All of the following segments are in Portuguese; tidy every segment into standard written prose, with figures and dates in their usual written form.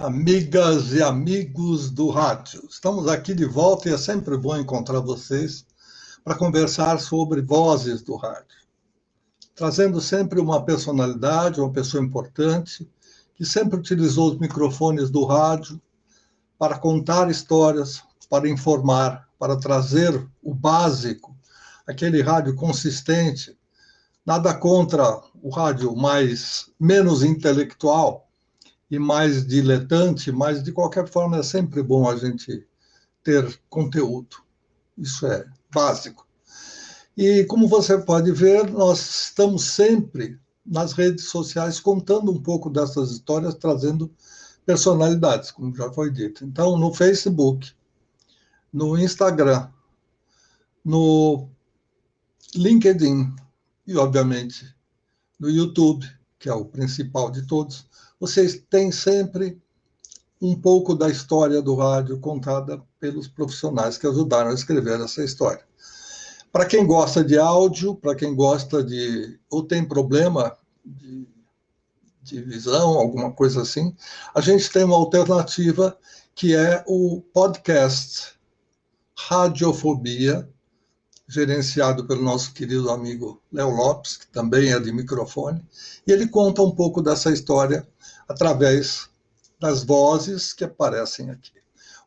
Amigas e amigos do rádio, estamos aqui de volta e é sempre bom encontrar vocês para conversar sobre vozes do rádio, trazendo sempre uma personalidade, uma pessoa importante, que sempre utilizou os microfones do rádio para contar histórias, para informar, para trazer o básico, aquele rádio consistente. Nada contra o rádio menos intelectual e mais diletante, mas de qualquer forma é sempre bom a gente ter conteúdo. Isso é básico. E como você pode ver, nós estamos sempre nas redes sociais contando um pouco dessas histórias, trazendo personalidades, como já foi dito. Então, no Facebook, no Instagram, no LinkedIn e, obviamente, no YouTube, que é o principal de todos, vocês têm sempre um pouco da história do rádio contada pelos profissionais que ajudaram a escrever essa história. Para quem gosta de áudio, para quem gosta ou tem problema de visão, alguma coisa assim, a gente tem uma alternativa que é o podcast Radiofobia, gerenciado pelo nosso querido amigo Léo Lopes, que também é de microfone, e ele conta um pouco dessa história através das vozes que aparecem aqui.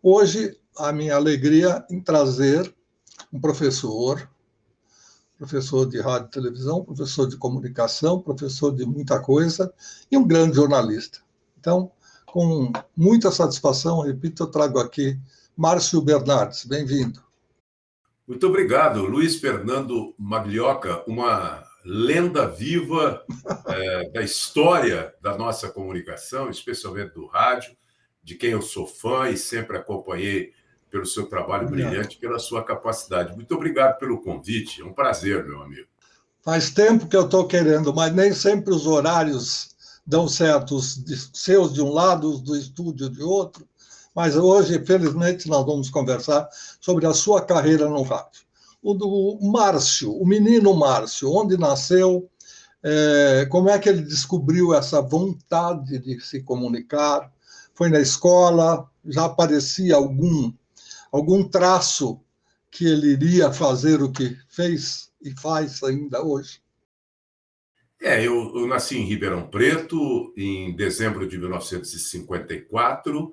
Hoje, a minha alegria em trazer um professor de rádio e televisão, professor de comunicação, professor de muita coisa e um grande jornalista. Então, com muita satisfação, repito, eu trago aqui Márcio Bernardes. Bem-vindo. Muito obrigado, Luiz Fernando Maglioca, uma lenda viva da história da nossa comunicação, especialmente do rádio, de quem eu sou fã e sempre acompanhei pelo seu trabalho brilhante, pela sua capacidade. Muito obrigado pelo convite, é um prazer, meu amigo. Faz tempo que eu estou querendo, mas nem sempre os horários dão certo, os seus de um lado, os do estúdio de outro. Mas hoje, felizmente, nós vamos conversar sobre a sua carreira no rádio. O do Márcio, o menino Márcio, onde nasceu, como é que ele descobriu essa vontade de se comunicar? Foi na escola? Já aparecia algum traço que ele iria fazer o que fez e faz ainda hoje? Eu nasci em Ribeirão Preto, em dezembro de 1954.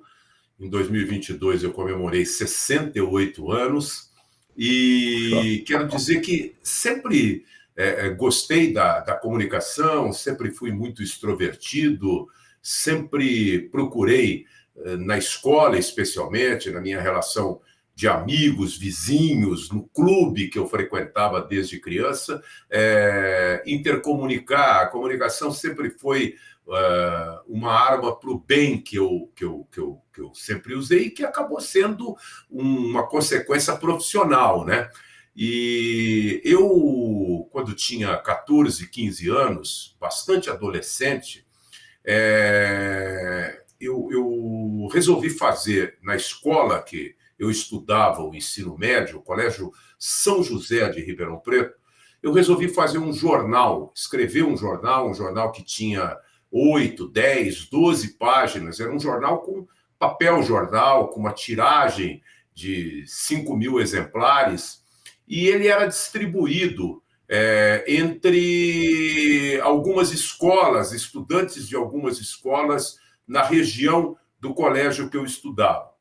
Em 2022 eu comemorei 68 anos e quero dizer que sempre gostei da comunicação, sempre fui muito extrovertido, sempre procurei, na escola especialmente, na minha relação de amigos, vizinhos, no clube que eu frequentava desde criança, intercomunicar. A comunicação sempre foi uma arma para o bem que eu sempre usei e que acabou sendo uma consequência profissional, né? E eu, quando tinha 14, 15 anos, bastante adolescente, eu resolvi fazer na escola que eu estudava o ensino médio, o Colégio São José de Ribeirão Preto, eu resolvi fazer um jornal, escrever um jornal que tinha 8, 10, 12 páginas, era um jornal com papel jornal, com uma tiragem de 5.000 exemplares, e ele era distribuído entre algumas escolas, estudantes de algumas escolas na região do colégio que eu estudava.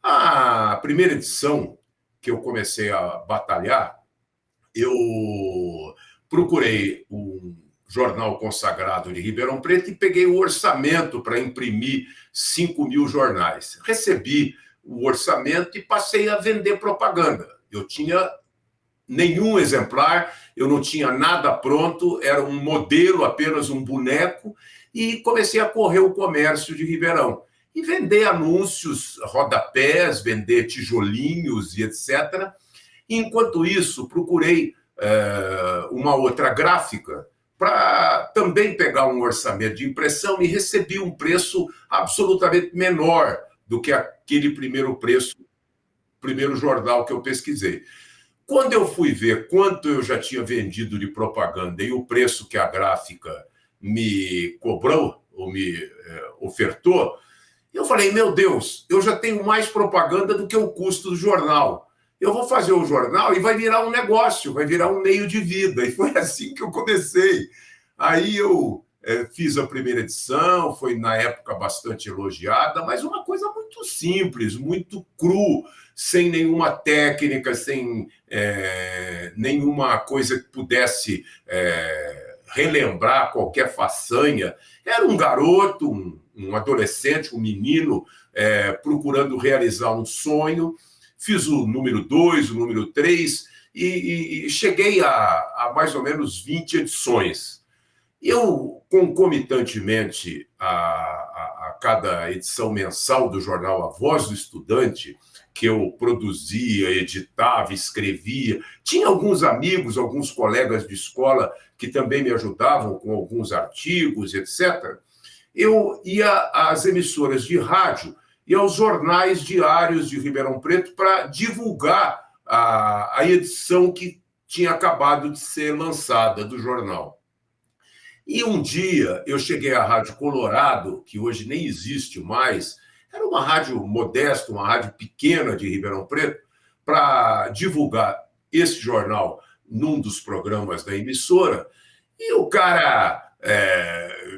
A primeira edição que eu comecei a batalhar, eu procurei um jornal consagrado de Ribeirão Preto e peguei o orçamento para imprimir 5.000 jornais. Recebi o orçamento e passei a vender propaganda. Eu tinha nenhum exemplar, eu não tinha nada pronto, era um modelo, apenas um boneco, e comecei a correr o comércio de Ribeirão. E vender anúncios, rodapés, vender tijolinhos e etc. E, enquanto isso, procurei uma outra gráfica para também pegar um orçamento de impressão e recebi um preço absolutamente menor do que aquele primeiro jornal que eu pesquisei. Quando eu fui ver quanto eu já tinha vendido de propaganda e o preço que a gráfica me cobrou, ou me ofertou, Eu falei, meu Deus, eu já tenho mais propaganda do que o custo do jornal. Eu vou fazer o jornal e vai virar um negócio, vai virar um meio de vida. E foi assim que eu comecei. Aí eu fiz a primeira edição, foi na época bastante elogiada, mas uma coisa muito simples, muito cru, sem nenhuma técnica, sem nenhuma coisa que pudesse relembrar qualquer façanha. Era um garoto, um adolescente, um menino procurando realizar um sonho. Fiz o número 2, o número 3 e cheguei a mais ou menos 20 edições. Eu, concomitantemente a cada edição mensal do jornal A Voz do Estudante, que eu produzia, editava, escrevia, tinha alguns amigos, alguns colegas de escola que também me ajudavam com alguns artigos, etc. Eu ia às emissoras de rádio e aos jornais diários de Ribeirão Preto para divulgar a edição que tinha acabado de ser lançada do jornal. E um dia eu cheguei à Rádio Colorado, que hoje nem existe mais, era uma rádio modesta, uma rádio pequena de Ribeirão Preto, para divulgar esse jornal num dos programas da emissora. E o cara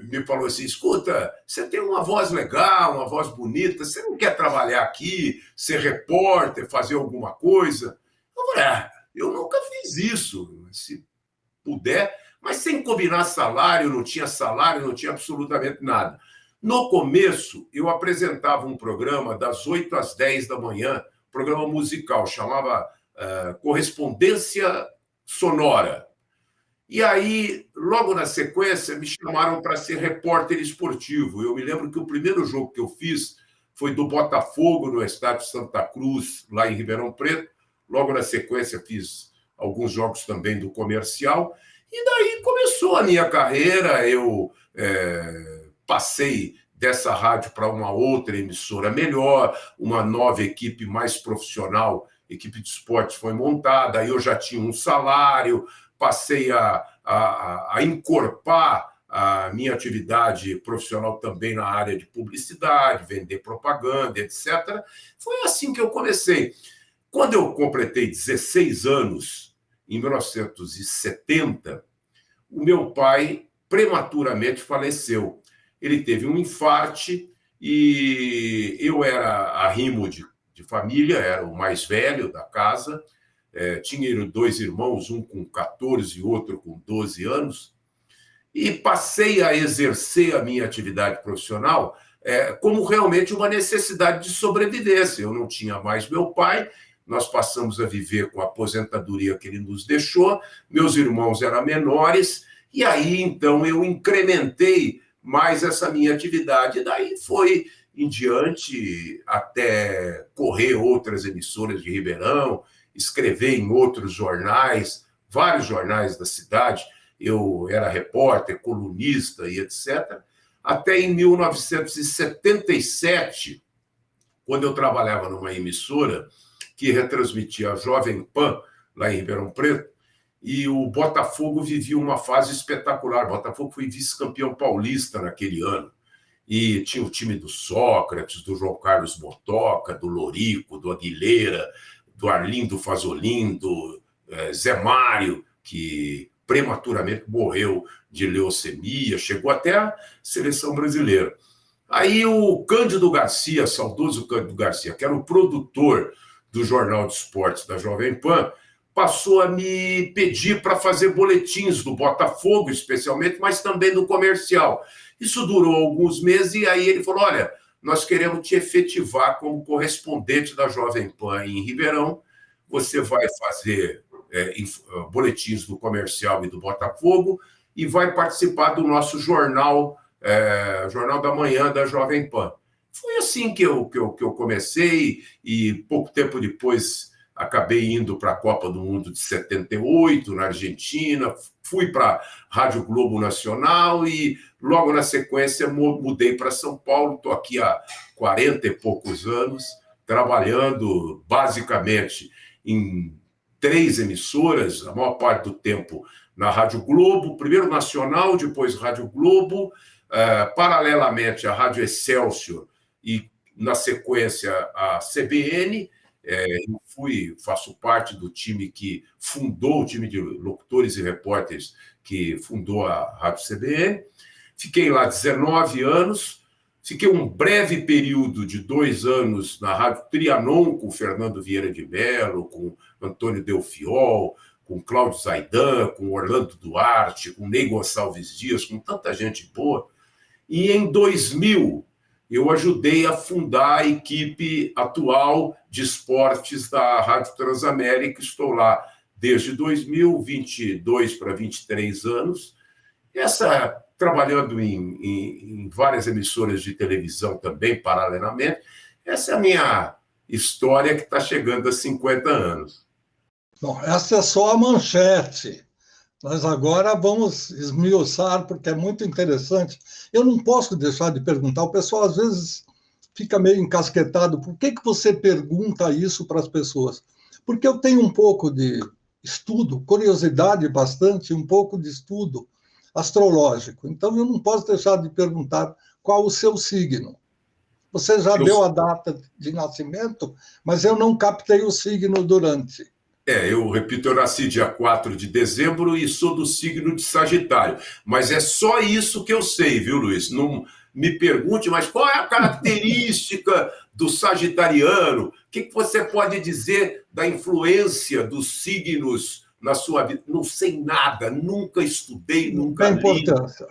me falou assim, escuta, você tem uma voz legal, uma voz bonita, você não quer trabalhar aqui, ser repórter, fazer alguma coisa? Eu falei, eu nunca fiz isso, se puder, mas sem combinar salário, não tinha absolutamente nada. No começo, eu apresentava um programa das 8 às 10 da manhã, programa musical, chamava Correspondência Sonora. E aí, logo na sequência, me chamaram para ser repórter esportivo. Eu me lembro que o primeiro jogo que eu fiz foi do Botafogo, no estádio Santa Cruz, lá em Ribeirão Preto. Logo na sequência, fiz alguns jogos também do Comercial. E daí começou a minha carreira. Eu passei dessa rádio para uma outra emissora melhor, uma nova equipe mais profissional, equipe de esportes foi montada, aí eu já tinha um salário, passei a encorpar a minha atividade profissional também na área de publicidade, vender propaganda, etc. Foi assim que eu comecei. Quando eu completei 16 anos, em 1970, o meu pai prematuramente faleceu. Ele teve um infarte e eu era arrimo de família, era o mais velho da casa, tinha 2 irmãos, um com 14 e outro com 12 anos, e passei a exercer a minha atividade profissional como realmente uma necessidade de sobrevivência. Eu não tinha mais meu pai, nós passamos a viver com a aposentadoria que ele nos deixou, meus irmãos eram menores, e aí, então, eu incrementei mais essa minha atividade. E daí foi em diante até correr outras emissoras de Ribeirão, escrever em outros jornais, vários jornais da cidade. Eu era repórter, colunista e etc. Até em 1977, quando eu trabalhava numa emissora que retransmitia a Jovem Pan, lá em Ribeirão Preto, e o Botafogo vivia uma fase espetacular. O Botafogo foi vice-campeão paulista naquele ano. E tinha o time do Sócrates, do João Carlos Motoca, do Lorico, do Aguilera, do Arlindo Fazolin, do Zé Mário, que prematuramente morreu de leucemia, chegou até a seleção brasileira. Aí o Cândido Garcia, saudoso Cândido Garcia, que era o produtor do Jornal de Esportes da Jovem Pan, passou a me pedir para fazer boletins do Botafogo, especialmente, mas também do Comercial. Isso durou alguns meses e aí ele falou, olha, nós queremos te efetivar como correspondente da Jovem Pan em Ribeirão, você vai fazer boletins do Comercial e do Botafogo e vai participar do nosso jornal, Jornal da Manhã da Jovem Pan. Foi assim que eu comecei e pouco tempo depois acabei indo para a Copa do Mundo de 78, na Argentina, fui para a Rádio Globo Nacional e logo na sequência mudei para São Paulo, estou aqui há 40 e poucos anos, trabalhando basicamente em 3 emissoras, a maior parte do tempo na Rádio Globo, primeiro Nacional, depois Rádio Globo, paralelamente à Rádio Excelsior, e na sequência, a CBN. Eu faço parte do time que fundou, o time de locutores e repórteres que fundou a Rádio CBN. Fiquei lá 19 anos, fiquei um breve período de 2 anos na Rádio Trianon, com Fernando Vieira de Mello, com Antônio Delfiol, com Cláudio Zaidan, com Orlando Duarte, com Ney Gonçalves Dias, com tanta gente boa. E em 2000, eu ajudei a fundar a equipe atual de esportes da Rádio Transamérica. Estou lá desde 2000, 22 para 23 anos. Trabalhando em várias emissoras de televisão também, paralelamente. Essa é a minha história, que está chegando a 50 anos. Bom, essa é só a manchete. Nós agora vamos esmiuçar, porque é muito interessante. Eu não posso deixar de perguntar, o pessoal às vezes fica meio encasquetado, por que você pergunta isso para as pessoas? Porque eu tenho um pouco de estudo, curiosidade bastante, um pouco de estudo astrológico. Então, eu não posso deixar de perguntar qual o seu signo. Você já deu a data de nascimento, mas eu não captei o signo durante. Eu repito, eu nasci dia 4 de dezembro e sou do signo de Sagitário. Mas é só isso que eu sei, viu, Luiz? Não me pergunte, mas qual é a característica do sagitariano? O que você pode dizer da influência dos signos na sua vida? Não sei nada, nunca estudei, nunca li. Tem importância.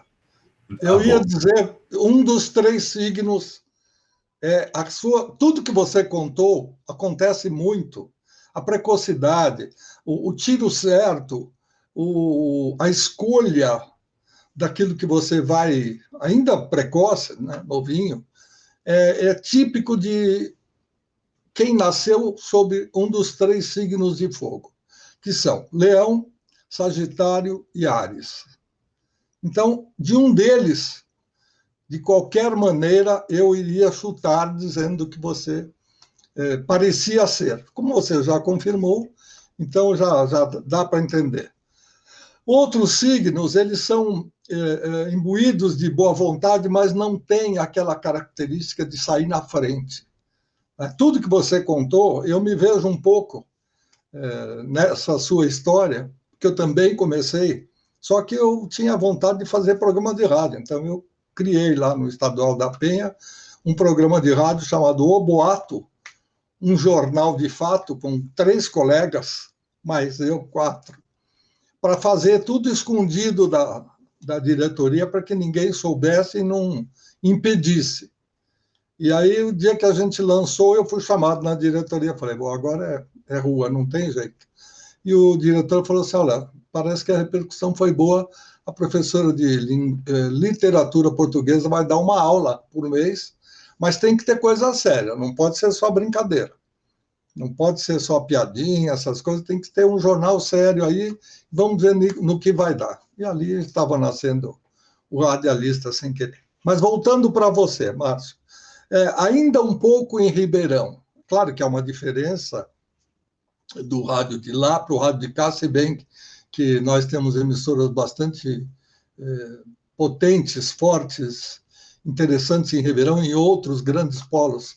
Eu ia dizer, um dos 3 signos, tudo que você contou acontece muito. A precocidade, o tiro certo, a escolha daquilo que você vai, ainda precoce, né, novinho, é típico de quem nasceu sob um dos 3 signos de fogo, que são Leão, Sagitário e Áries. Então, de um deles, de qualquer maneira, eu iria chutar dizendo que você parecia ser. Como você já confirmou, então já dá para entender. Outros signos, eles são imbuídos de boa vontade, mas não têm aquela característica de sair na frente. Tudo que você contou, eu me vejo um pouco nessa sua história, que eu também comecei, só que eu tinha vontade de fazer programa de rádio, então eu criei lá no Estadual da Penha um programa de rádio chamado O Boato, um jornal de fato com 3 colegas, mais eu 4, para fazer tudo escondido da diretoria para que ninguém soubesse e não impedisse. E aí, o dia que a gente lançou, eu fui chamado na diretoria, falei, bom, agora é rua, não tem jeito. E o diretor falou assim, olha, parece que a repercussão foi boa, a professora de literatura portuguesa vai dar uma aula por mês, mas tem que ter coisa séria, não pode ser só brincadeira. Não pode ser só piadinha, essas coisas, tem que ter um jornal sério aí, vamos ver no que vai dar. E ali estava nascendo o Radialista sem querer. Mas voltando para você, Márcio, ainda um pouco em Ribeirão. Claro que há uma diferença do rádio de lá para o rádio de cá, se bem que nós temos emissoras bastante potentes, fortes, interessantes em Ribeirão e em outros grandes polos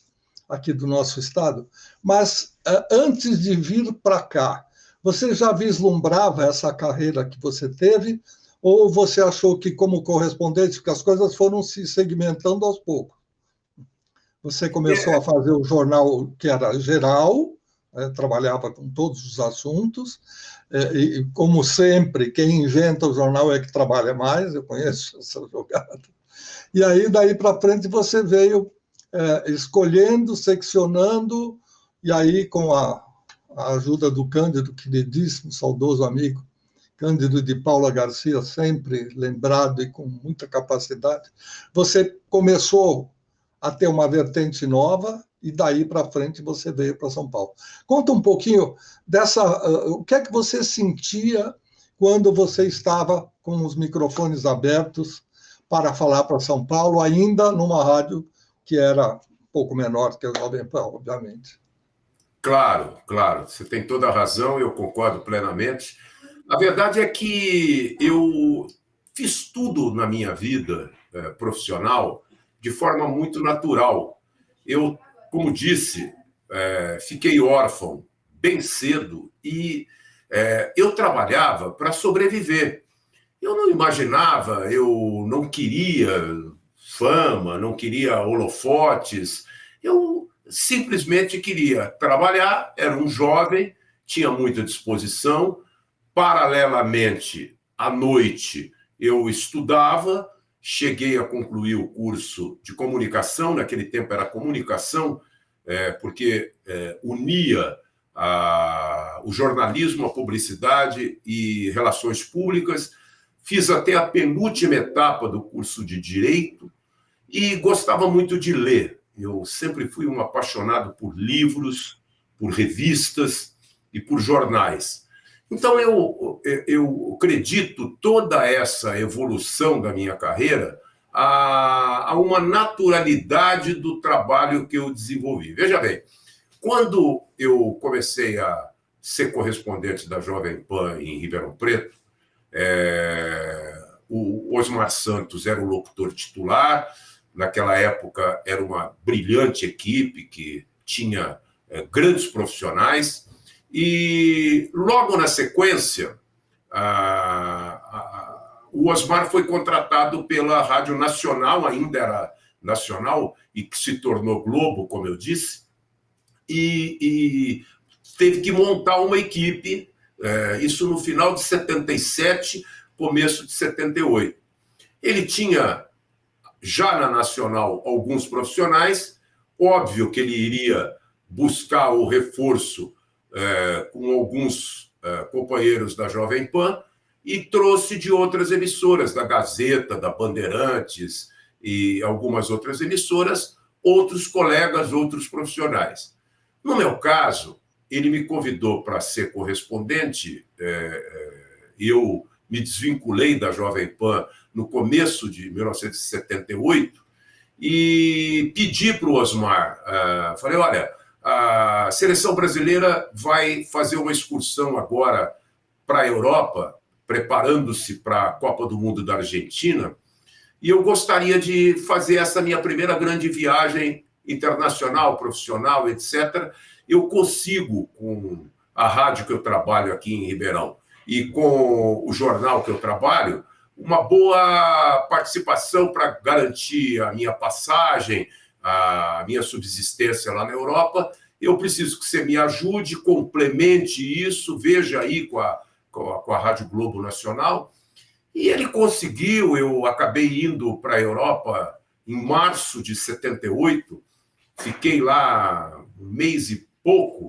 aqui do nosso estado. Mas antes de vir para cá, você já vislumbrava essa carreira que você teve ou você achou que, como correspondente, que as coisas foram se segmentando aos poucos? Você começou a fazer o jornal que era geral, trabalhava com todos os assuntos, e, como sempre, quem inventa o jornal é que trabalha mais, eu conheço essa jogada. E aí, daí para frente, você veio escolhendo, seccionando, e aí, com a ajuda do Cândido, queridíssimo, saudoso amigo, Cândido de Paula Garcia, sempre lembrado e com muita capacidade, você começou a ter uma vertente nova, e daí para frente você veio para São Paulo. Conta um pouquinho o que é que você sentia quando você estava com os microfones abertos para falar para São Paulo, ainda numa rádio que era um pouco menor que a Jovem Pan, obviamente. Claro, claro, você tem toda a razão, eu concordo plenamente. A verdade é que eu fiz tudo na minha vida profissional de forma muito natural. eu, como disse, fiquei órfão bem cedo e eu trabalhava para sobreviver. Eu não imaginava, eu não queria fama, não queria holofotes, eu simplesmente queria trabalhar, era um jovem, tinha muita disposição, paralelamente, à noite, eu estudava, cheguei a concluir o curso de comunicação, naquele tempo era comunicação, porque unia o jornalismo, a publicidade e relações públicas. Fiz até a penúltima etapa do curso de Direito e gostava muito de ler. Eu sempre fui um apaixonado por livros, por revistas e por jornais. Então, eu acredito toda essa evolução da minha carreira a uma naturalidade do trabalho que eu desenvolvi. Veja bem, quando eu comecei a ser correspondente da Jovem Pan em Ribeirão Preto, o Osmar Santos era o locutor titular. Naquela época, era uma brilhante equipe que tinha grandes profissionais. E, logo na sequência, o Osmar foi contratado pela Rádio Nacional, ainda era nacional, e que se tornou Globo, como eu disse, e teve que montar uma equipe, isso no final de 77, começo de 78. Ele tinha, já na Nacional, alguns profissionais, óbvio que ele iria buscar o reforço com alguns companheiros da Jovem Pan e trouxe de outras emissoras, da Gazeta, da Bandeirantes e algumas outras emissoras, outros colegas, outros profissionais. No meu caso, ele me convidou para ser correspondente, eu me desvinculei da Jovem Pan no começo de 1978 e pedi para o Osmar, falei, olha, a seleção brasileira vai fazer uma excursão agora para a Europa, preparando-se para a Copa do Mundo da Argentina, e eu gostaria de fazer essa minha primeira grande viagem internacional, profissional, etc. Eu consigo, com a rádio que eu trabalho aqui em Ribeirão e com o jornal que eu trabalho, uma boa participação para garantir a minha passagem, a minha subsistência lá na Europa. Eu preciso que você me ajude, complemente isso, veja aí com a Rádio Globo Nacional. E ele conseguiu, eu acabei indo para a Europa em março de 78, fiquei lá um mês e pouco,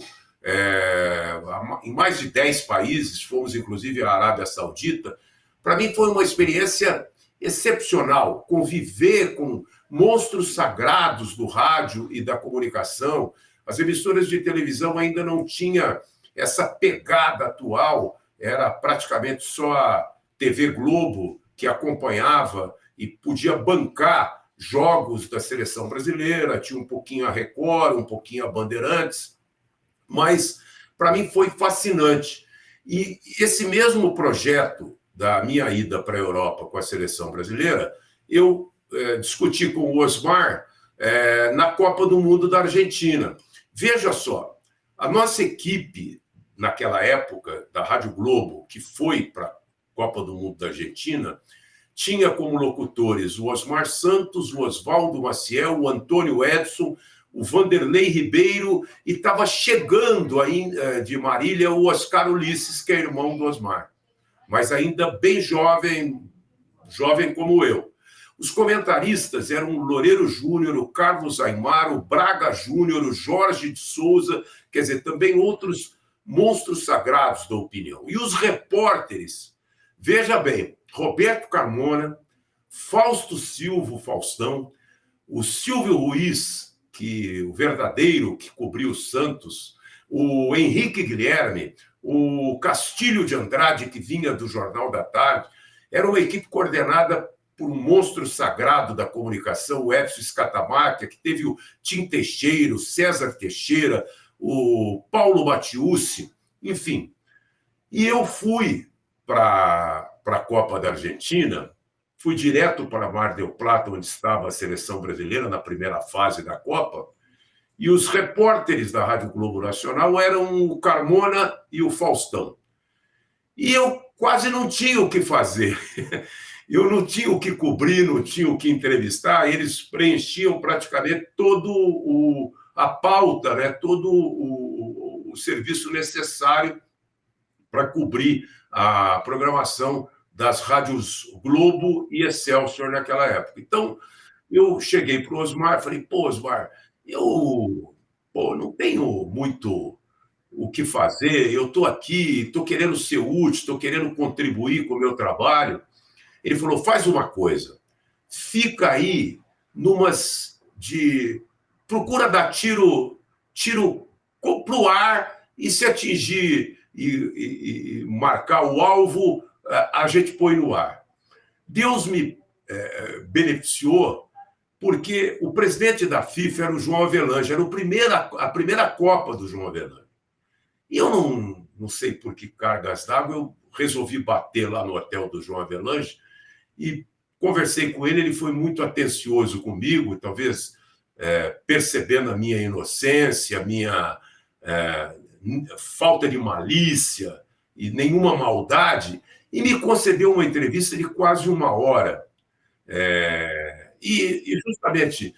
em mais de 10 países, fomos inclusive à Arábia Saudita. Para mim foi uma experiência excepcional, conviver com monstros sagrados do rádio e da comunicação. As emissoras de televisão ainda não tinham essa pegada atual, era praticamente só a TV Globo que acompanhava e podia bancar jogos da seleção brasileira, tinha um pouquinho a Record, um pouquinho a Bandeirantes, mas para mim foi fascinante. E esse mesmo projeto da minha ida para a Europa com a seleção brasileira, eu discuti com o Osmar na Copa do Mundo da Argentina. Veja só, a nossa equipe, naquela época, da Rádio Globo, que foi para a Copa do Mundo da Argentina, tinha como locutores o Osmar Santos, o Oswaldo Maciel, o Antônio Edson, o Vanderlei Ribeiro, e estava chegando aí de Marília o Oscar Ulisses, que é irmão do Osmar, mas ainda bem jovem como eu. Os comentaristas eram o Loureiro Júnior, o Carlos Aimar, o Braga Júnior, o Jorge de Souza, quer dizer, também outros monstros sagrados da opinião. E os repórteres, veja bem, Roberto Carmona, Fausto Silva, o Faustão, o Silvio Ruiz, o verdadeiro que cobriu o Santos, o Henrique Guilherme, o Castilho de Andrade, que vinha do Jornal da Tarde. Era uma equipe coordenada por um monstro sagrado da comunicação, o Edson Scatamarca, que teve o Tim Teixeira, o César Teixeira, o Paulo Mattiusi, enfim. E eu fui para a Copa da Argentina, fui direto para Mar del Plata, onde estava a seleção brasileira na primeira fase da Copa, E os repórteres da Rádio Globo Nacional eram o Carmona e o Faustão. E eu quase não tinha o que fazer. Eu não tinha o que cobrir, não tinha o que entrevistar. Eles preenchiam praticamente a pauta, né? Todo o serviço necessário para cobrir a programação das rádios Globo e Excelsior naquela época. Então, eu cheguei para o Osmar e falei, pô, Osmar, eu não tenho muito o que fazer, eu estou aqui, estou querendo ser útil, estou querendo contribuir com o meu trabalho. Ele falou, faz uma coisa, fica aí procura dar tiro para o ar, e se atingir e marcar o alvo, a gente põe no ar. Deus me beneficiou, porque o presidente da FIFA era o João Avelange, era a primeira Copa do João Avelange. E eu não sei por que cargas d'água, eu resolvi bater lá no hotel do João Avelange e conversei com ele, ele foi muito atencioso comigo, talvez percebendo a minha inocência, a minha falta de malícia e nenhuma maldade, e me concedeu uma entrevista de quase 1 hora. E justamente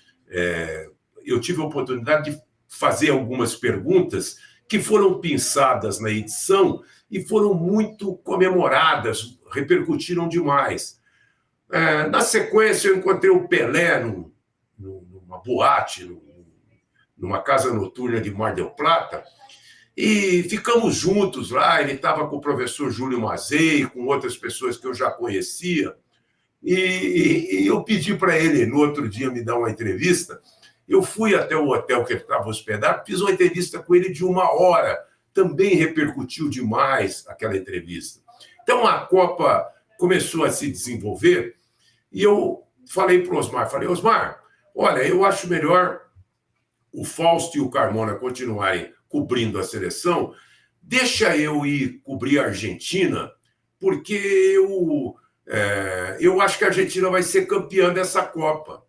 eu tive a oportunidade de fazer algumas perguntas que foram pensadas na edição e foram muito comemoradas, repercutiram demais. Na sequência, eu encontrei o Pelé numa boate, numa casa noturna de Mar del Plata, e ficamos juntos lá. Ele estava com o professor Júlio Mazei, com outras pessoas que eu já conhecia, e eu pedi para ele, no outro dia, me dar uma entrevista. Eu fui até o hotel que ele estava hospedado, fiz uma entrevista com ele de 1 hora. Também repercutiu demais aquela entrevista. Então, a Copa começou a se desenvolver e eu falei para o Osmar, Osmar, olha, eu acho melhor o Fausto e o Carmona continuarem cobrindo a seleção, deixa eu ir cobrir a Argentina, porque eu acho que a Argentina vai ser campeã dessa Copa.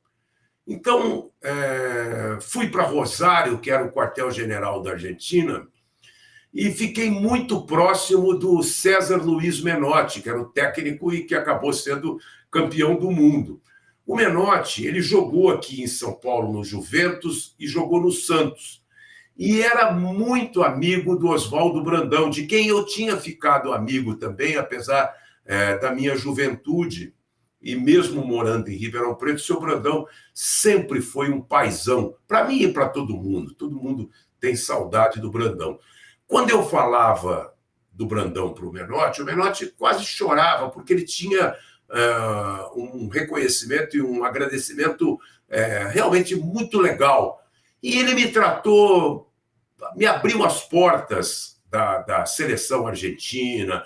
Então, fui para Rosário, que era o quartel-general da Argentina, e fiquei muito próximo do César Luiz Menotti, que era o técnico e que acabou sendo campeão do mundo. O Menotti, ele jogou aqui em São Paulo no Juventus e jogou no Santos. E era muito amigo do Oswaldo Brandão, de quem eu tinha ficado amigo também, apesar da minha juventude. E mesmo morando em Ribeirão Preto, o seu Brandão sempre foi um paizão, para mim e para todo mundo tem saudade do Brandão. Quando eu falava do Brandão para o Menotti quase chorava, porque ele tinha um reconhecimento e um agradecimento realmente muito legal. E ele me tratou, me abriu as portas da seleção argentina,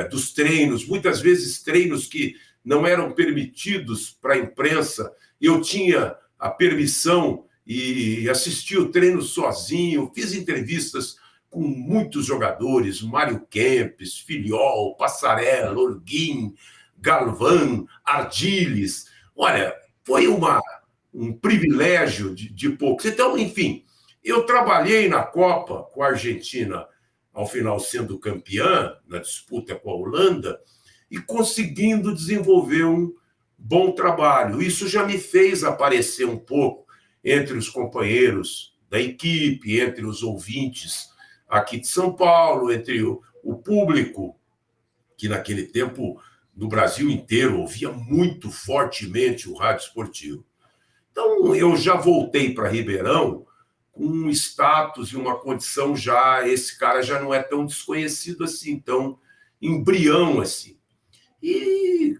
dos treinos, muitas vezes treinos que não eram permitidos para a imprensa. Eu tinha a permissão e assisti o treino sozinho, fiz entrevistas com muitos jogadores, Mário Kempes, Filiol, Passarella, Holguín, Galvão, Ardiles. Olha, foi um privilégio de poucos. Então, enfim, eu trabalhei na Copa com a Argentina, ao final sendo campeã, na disputa com a Holanda, e conseguindo desenvolver um bom trabalho. Isso já me fez aparecer um pouco entre os companheiros da equipe, entre os ouvintes aqui de São Paulo, entre o público, que naquele tempo, no Brasil inteiro, ouvia muito fortemente o rádio esportivo. Então, eu já voltei para Ribeirão com um status e uma condição já, esse cara já não é tão desconhecido assim, tão embrião assim. E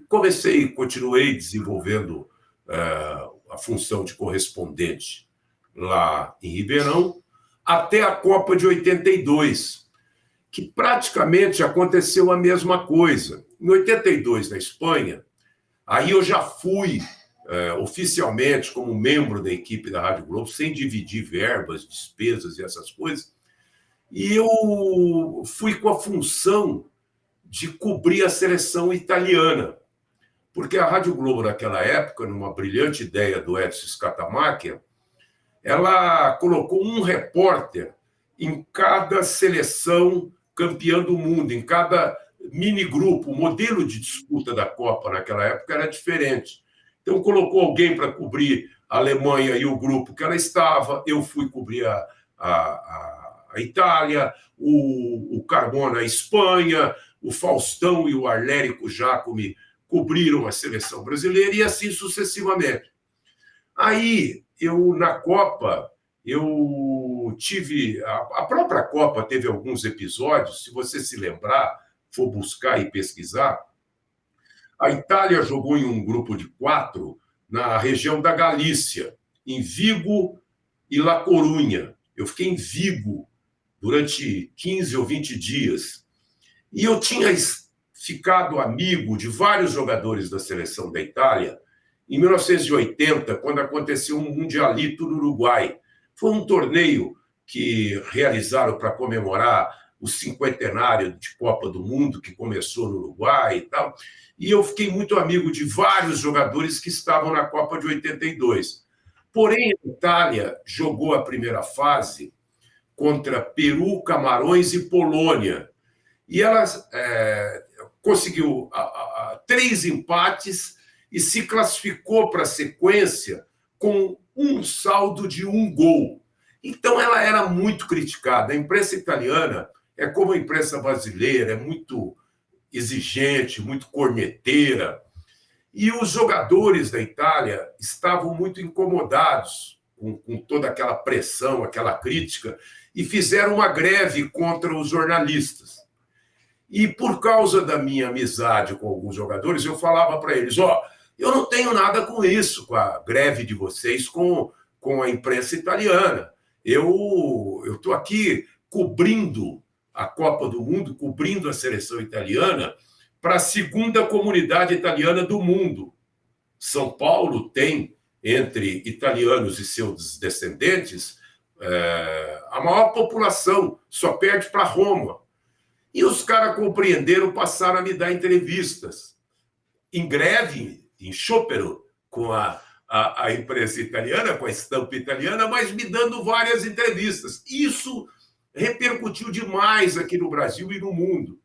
continuei desenvolvendo a função de correspondente lá em Ribeirão, até a Copa de 82, que praticamente aconteceu a mesma coisa. Em 82, na Espanha, aí eu já fui oficialmente como membro da equipe da Rádio Globo, sem dividir verbas, despesas e essas coisas, e eu fui com a função de cobrir a seleção italiana, porque a Rádio Globo, naquela época, numa brilhante ideia do Edson Scatamacher, ela colocou um repórter em cada seleção campeã do mundo, em cada mini-grupo. O modelo de disputa da Copa naquela época era diferente. Então, colocou alguém para cobrir a Alemanha e o grupo que ela estava, eu fui cobrir a Itália, o Carmona a Espanha, o Faustão e o Arlérico Jacome cobriram a seleção brasileira e assim sucessivamente. Aí, na Copa, eu tive... A própria Copa teve alguns episódios, se você se lembrar, for buscar e pesquisar, a Itália jogou em um grupo de 4 na região da Galícia, em Vigo e La Corunha. Eu fiquei em Vigo durante 15 ou 20 dias. E eu tinha ficado amigo de vários jogadores da seleção da Itália em 1980, quando aconteceu um Mundialito no Uruguai. Foi um torneio que realizaram para comemorar o cinquentenário de Copa do Mundo, que começou no Uruguai e tal. E eu fiquei muito amigo de vários jogadores que estavam na Copa de 82. Porém, a Itália jogou a primeira fase contra Peru, Camarões e Polônia. E ela conseguiu 3 empates e se classificou para a sequência com um saldo de 1 gol. Então, ela era muito criticada. A imprensa italiana é como a imprensa brasileira, é muito exigente, muito corneteira. E os jogadores da Itália estavam muito incomodados com toda aquela pressão, aquela crítica, e fizeram uma greve contra os jornalistas. E por causa da minha amizade com alguns jogadores, eu falava para eles, eu não tenho nada com isso, com a greve de vocês, com a imprensa italiana. Eu estou aqui cobrindo a Copa do Mundo, cobrindo a seleção italiana para a segunda comunidade italiana do mundo. São Paulo tem, entre italianos e seus descendentes, a maior população, só perde para Roma. E os caras compreenderam, passaram a me dar entrevistas. Em greve, em sciopero, com a imprensa italiana, com a estampa italiana, mas me dando várias entrevistas. Isso repercutiu demais aqui no Brasil e no mundo.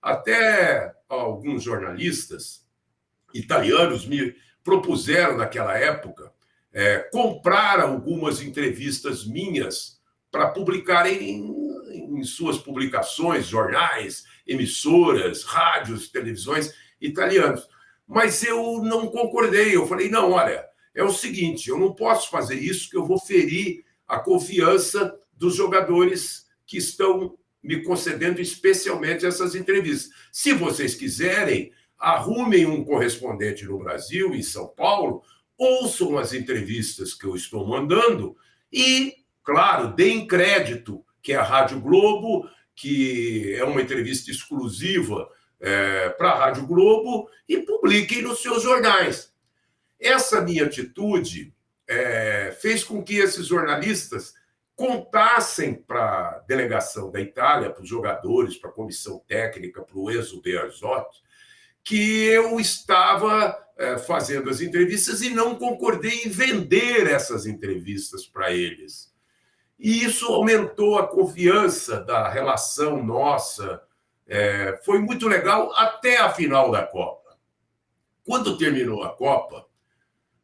Até alguns jornalistas italianos me propuseram, naquela época, comprar algumas entrevistas minhas para publicarem em suas publicações, jornais, emissoras, rádios, televisões italianos. Mas eu não concordei. Eu falei, não, olha, é o seguinte, eu não posso fazer isso, que eu vou ferir a confiança dos jogadores que estão me concedendo especialmente essas entrevistas. Se vocês quiserem, arrumem um correspondente no Brasil, em São Paulo, ouçam as entrevistas que eu estou mandando e, claro, deem crédito, que é a Rádio Globo, que é uma entrevista exclusiva para a Rádio Globo, e publiquem nos seus jornais. Essa minha atitude fez com que esses jornalistas contassem para a delegação da Itália, para os jogadores, para a comissão técnica, para o Enzo Bearzot, que eu estava fazendo as entrevistas e não concordei em vender essas entrevistas para eles. E isso aumentou a confiança da relação nossa. Foi muito legal até a final da Copa. Quando terminou a Copa,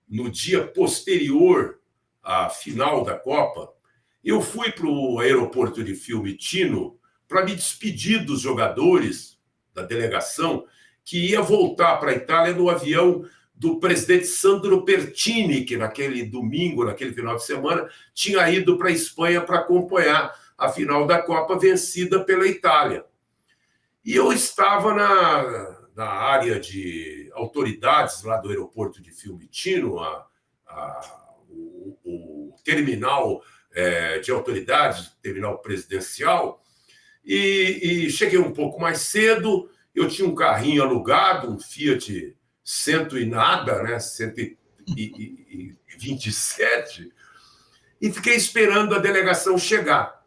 no dia posterior à final da Copa, eu fui para o aeroporto de Fiumicino para me despedir dos jogadores da delegação que ia voltar para a Itália no avião do presidente Sandro Pertini, que naquele domingo, naquele final de semana, tinha ido para a Espanha para acompanhar a final da Copa vencida pela Itália. E eu estava na área de autoridades lá do aeroporto de Fiumicino, o terminal de autoridades, terminal presidencial, e cheguei um pouco mais cedo. Eu tinha um carrinho alugado, um Fiat cento e nada, né? 127, e fiquei esperando a delegação chegar.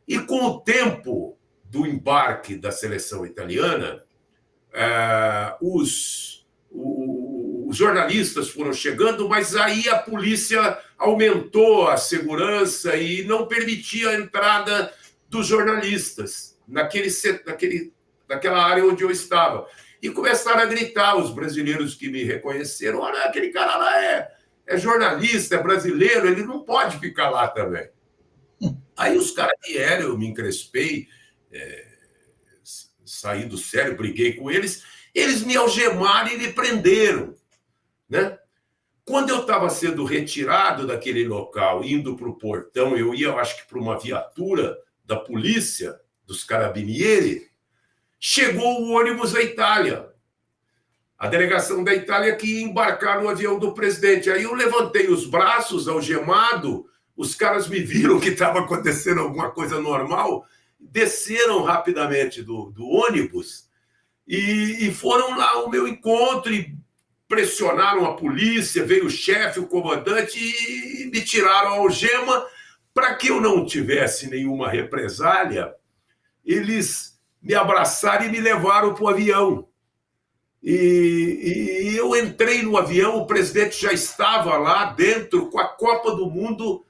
E com o tempo do embarque da seleção italiana, os os jornalistas foram chegando, mas aí a polícia aumentou a segurança e não permitia a entrada dos jornalistas naquela área onde eu estava. E começaram a gritar os brasileiros que me reconheceram: olha, aquele cara lá é jornalista, é brasileiro, ele não pode ficar lá também. Aí os caras vieram, eu me encrespei, saí do sério, briguei com eles, eles me algemaram e me prenderam, né? Quando eu estava sendo retirado daquele local, indo para o portão, eu ia, acho que para uma viatura da polícia, dos carabinieri, chegou o ônibus da Itália, a delegação da Itália que ia embarcar no avião do presidente. Aí eu levantei os braços, algemado, os caras me viram que estava acontecendo alguma coisa normal, desceram rapidamente do ônibus e foram lá ao meu encontro e pressionaram a polícia, veio o chefe, o comandante e me tiraram a algema para que eu não tivesse nenhuma represália. Eles me abraçaram e me levaram para o avião. E eu entrei no avião, o presidente já estava lá dentro com a Copa do Mundo,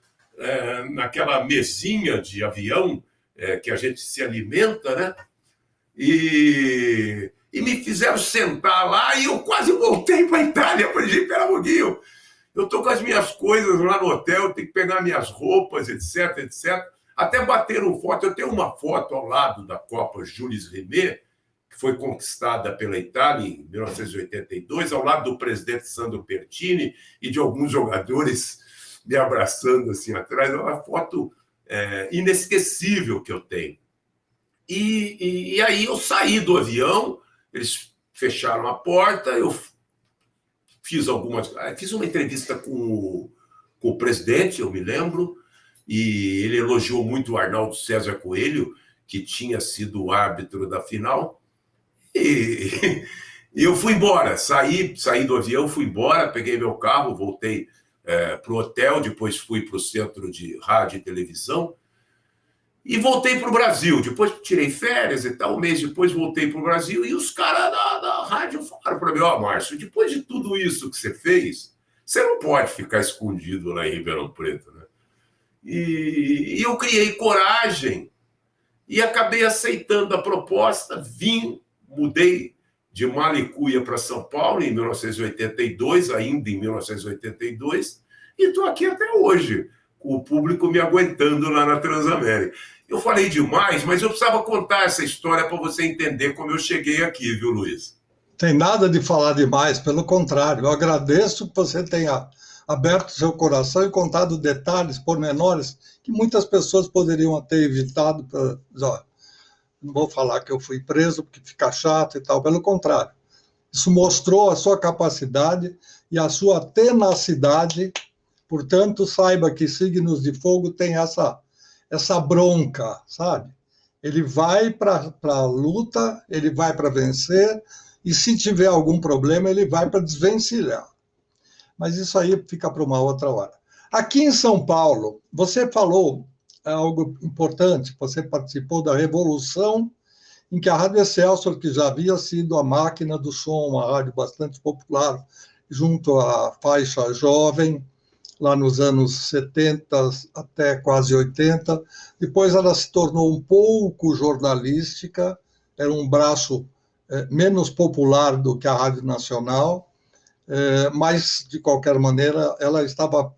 naquela mesinha de avião que a gente se alimenta, né? E me fizeram sentar lá e eu quase voltei para a Itália. Falei: gente, pera um pouquinho, eu estou com as minhas coisas lá no hotel, tenho que pegar minhas roupas, etc, etc. Até bateram foto. Eu tenho uma foto ao lado da Copa Jules Rimet, que foi conquistada pela Itália em 1982, ao lado do presidente Sandro Pertini e de alguns jogadores me abraçando assim atrás. É uma foto inesquecível que eu tenho. E aí eu saí do avião, eles fecharam a porta, eu fiz uma entrevista com o presidente, eu me lembro, e ele elogiou muito o Arnaldo César Coelho, que tinha sido o árbitro da final, e eu fui embora, saí do avião, fui embora, peguei meu carro, voltei para o hotel, depois fui para o centro de rádio e televisão, e voltei para o Brasil. Depois tirei férias e tal, um mês depois voltei para o Brasil, e os caras da rádio falaram para mim: ó, Márcio, depois de tudo isso que você fez, você não pode ficar escondido lá em Ribeirão Preto, né? E eu criei coragem e acabei aceitando a proposta, mudei de Malicuia para São Paulo em 1982, ainda em 1982, e estou aqui até hoje, com o público me aguentando lá na Transamérica. Eu falei demais, mas eu precisava contar essa história para você entender como eu cheguei aqui, viu, Luiz? Tem nada de falar demais, pelo contrário. Eu agradeço que você tenha aberto seu coração e contado detalhes, pormenores, que muitas pessoas poderiam ter evitado. Não vou falar que eu fui preso porque fica chato e tal, pelo contrário. Isso mostrou a sua capacidade e a sua tenacidade. Portanto, saiba que signos de fogo têm essa bronca, sabe? Ele vai para a luta, ele vai para vencer, e se tiver algum problema, ele vai para desvencilhar. Mas isso aí fica para uma outra hora. Aqui em São Paulo, você falou algo importante, você participou da revolução em que a Rádio Excelsior, que já havia sido a máquina do som, uma rádio bastante popular, junto à faixa jovem, lá nos anos 70 até quase 80. Depois ela se tornou um pouco jornalística, era um braço menos popular do que a Rádio Nacional, mas, de qualquer maneira, ela estava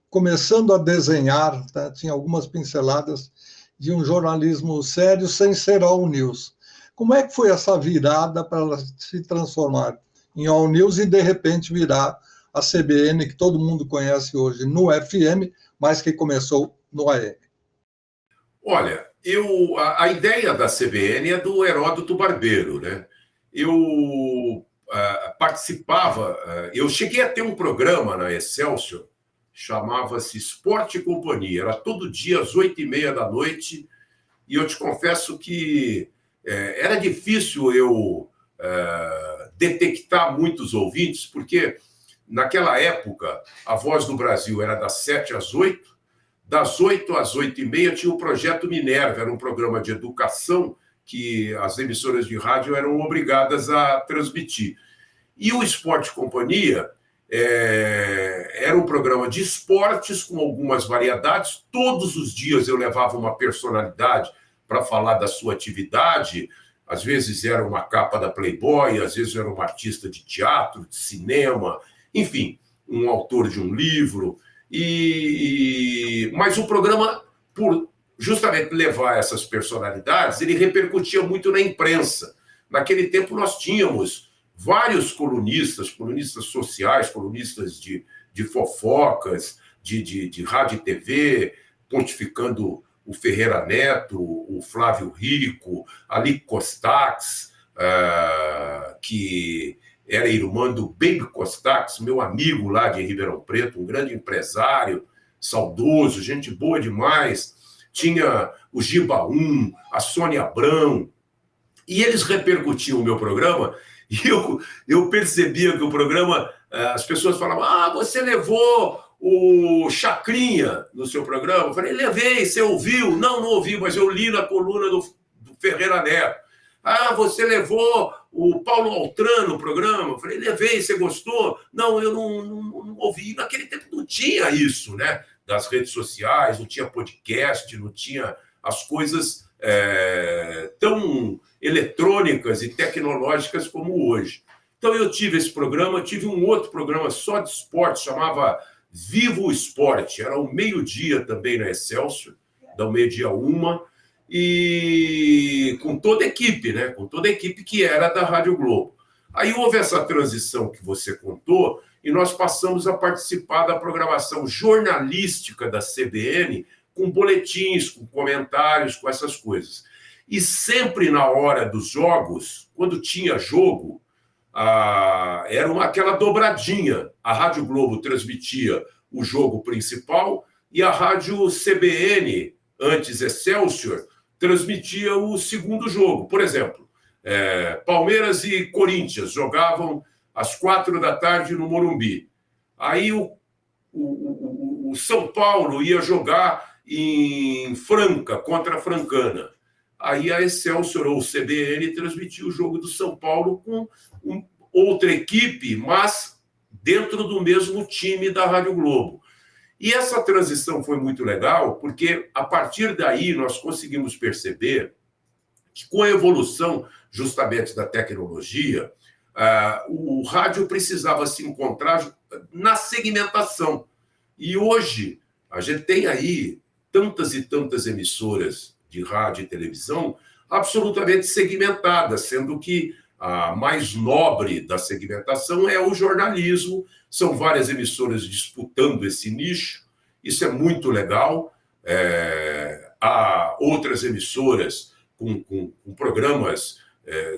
começando a desenhar, tá? Tinha algumas pinceladas de um jornalismo sério, sem ser all news. Como é que foi essa virada para ela se transformar em all news e, de repente, virar a CBN, que todo mundo conhece hoje no FM, mas que começou no AM? Olha, a ideia da CBN é do Heródoto Barbeiro, né? Eu participava, eu cheguei a ter um programa na Excelsior, chamava-se Esporte e Companhia, era todo dia às 8h30 da noite, e eu te confesso que era difícil eu detectar muitos ouvintes, porque naquela época a Voz do Brasil era das 7 às 8, das 8 às 8h30 tinha o Projeto Minerva, era um programa de educação que as emissoras de rádio eram obrigadas a transmitir. E o Esporte Companhia era um programa de esportes com algumas variedades. Todos os dias eu levava uma personalidade para falar da sua atividade. Às vezes era uma capa da Playboy, às vezes era um artista de teatro, de cinema, enfim, um autor de um livro. Mas o programa, por justamente levar essas personalidades, ele repercutia muito na imprensa. Naquele tempo nós tínhamos vários colunistas sociais, colunistas de fofocas, de rádio e TV, pontificando o Ferreira Neto, o Flávio Rico, Ali Costax, que era irmã do Baby Costax, meu amigo lá de Ribeirão Preto, um grande empresário, saudoso, gente boa demais. Tinha o Giba 1, a Sônia Abrão, e eles repercutiam o meu programa, e eu percebia que o programa, as pessoas falavam, você levou o Chacrinha no seu programa? Eu falei, levei, você ouviu? Não ouvi, mas eu li na coluna do Ferreira Neto. Você levou o Paulo Altran no programa? Eu falei, levei, você gostou? Não, eu não ouvi. Naquele tempo não tinha isso, né? Das redes sociais, não tinha podcast, não tinha as coisas tão eletrônicas e tecnológicas como hoje. Então eu tive esse programa, tive um outro programa só de esporte, chamava Vivo o Esporte, era ao meio-dia também na Excelsior, da meio-dia 1, e com toda a equipe, né? Com toda a equipe que era da Rádio Globo. Aí houve essa transição que você contou, e nós passamos a participar da programação jornalística da CBN, com boletins, com comentários, com essas coisas. E sempre na hora dos jogos, quando tinha jogo, era aquela dobradinha. A Rádio Globo transmitia o jogo principal e a Rádio CBN, antes Excelsior, transmitia o segundo jogo. Por exemplo, Palmeiras e Corinthians jogavam às 16h no Morumbi. Aí o São Paulo ia jogar em Franca, contra a Francana. Aí a Excelsior ou CBN transmitia o jogo do São Paulo com outra equipe, mas dentro do mesmo time da Rádio Globo. E essa transição foi muito legal, porque a partir daí nós conseguimos perceber que com a evolução justamente da tecnologia, o rádio precisava se encontrar na segmentação. E hoje a gente tem aí tantas e tantas emissoras de rádio e televisão absolutamente segmentadas, sendo que a mais nobre da segmentação é o jornalismo. São várias emissoras disputando esse nicho, isso é muito legal. Há outras emissoras com programas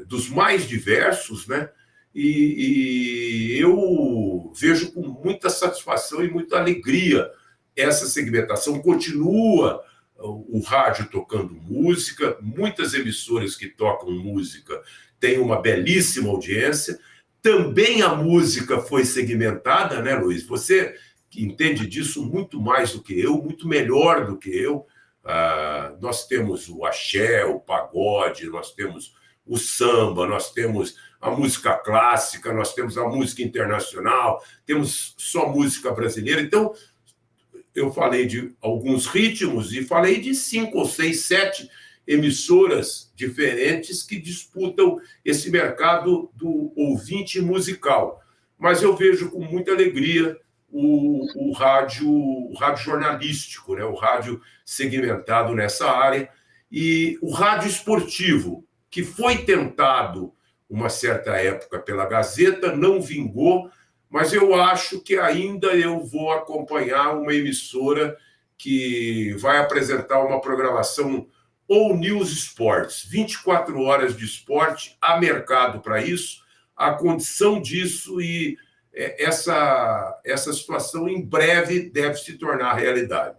dos mais diversos, né? E eu vejo com muita satisfação e muita alegria essa segmentação. Continua o rádio tocando música, muitas emissoras que tocam música têm uma belíssima audiência. Também a música foi segmentada, né, Luiz? Você que entende disso muito mais do que eu, muito melhor do que eu. Nós temos o axé, o pagode, nós temos o samba, nós temos a música clássica, nós temos a música internacional, temos só música brasileira. Então, eu falei de alguns ritmos e falei de 5 ou 6, 7 emissoras diferentes que disputam esse mercado do ouvinte musical. Mas eu vejo com muita alegria o rádio jornalístico, né? O rádio segmentado nessa área, e o rádio esportivo, que foi tentado uma certa época pela Gazeta, não vingou, mas eu acho que ainda eu vou acompanhar uma emissora que vai apresentar uma programação ou News Sports, 24 horas de esporte, há mercado para isso, há condição disso, e essa situação em breve deve se tornar realidade.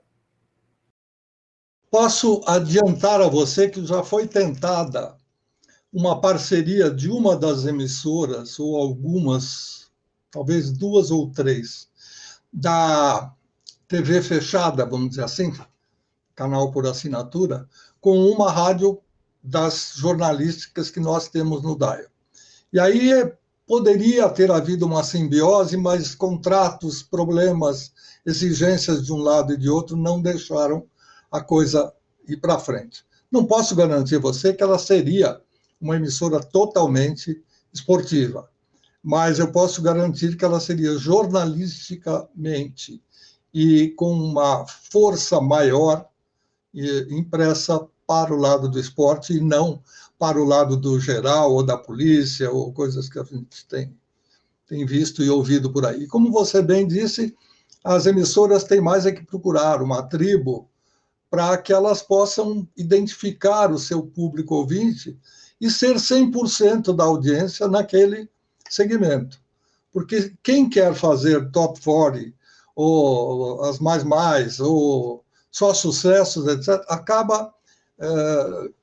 Posso adiantar a você que já foi tentada uma parceria de uma das emissoras, ou algumas, talvez 2 ou 3, da TV fechada, vamos dizer assim, canal por assinatura, com uma rádio das jornalísticas que nós temos no DAIO. E aí poderia ter havido uma simbiose, mas contratos, problemas, exigências de um lado e de outro não deixaram a coisa ir para frente. Não posso garantir a você que ela seria uma emissora totalmente esportiva, mas eu posso garantir que ela seria jornalisticamente e com uma força maior impressa para o lado do esporte e não para o lado do geral ou da polícia ou coisas que a gente tem visto e ouvido por aí. Como você bem disse, as emissoras têm mais é que procurar uma tribo para que elas possam identificar o seu público ouvinte e ser 100% da audiência naquele segmento. Porque quem quer fazer top 40 ou as mais, ou só sucessos, etc., acaba